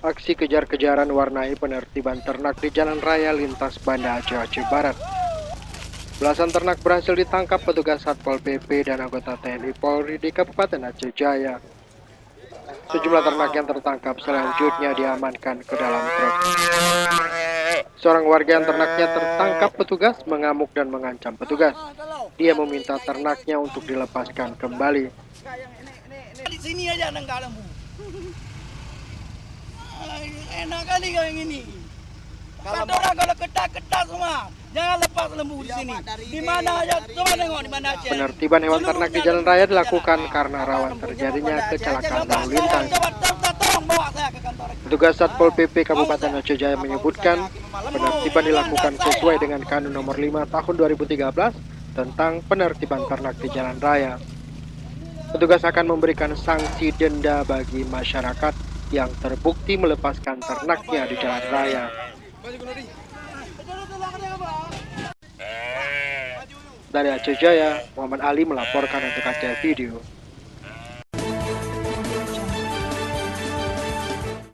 Aksi kejar-kejaran warnai penertiban ternak di jalan raya lintas Banda Aceh, Aceh Barat. Belasan ternak berhasil ditangkap petugas Satpol PP dan anggota TNI Polri di Kabupaten Aceh Jaya. Sejumlah ternak yang tertangkap selanjutnya diamankan ke dalam truk. Seorang warga yang ternaknya tertangkap petugas mengamuk dan mengancam petugas. Dia meminta ternaknya untuk dilepaskan kembali. Di sini aja nenggal lembu. Enak kali kau yang ini. Kata orang kalau ketat semua, jangan lepas lembu di sini. Di mana aja, coba tengok di mana aja. Penertiban hewan ternak di jalan raya dilakukan karena rawan terjadinya kecelakaan lalu lintas. Petugas Satpol PP Kabupaten Aceh Jaya menyebutkan penertiban dilakukan sesuai dengan Kanun Nomor 5 Tahun 2013 tentang penertiban ternak di jalan raya. Petugas akan memberikan sanksi denda bagi masyarakat yang terbukti melepaskan ternaknya di jalan raya. Dari Aceh Jaya, Muhammad Ali melaporkan untuk Aceh Video.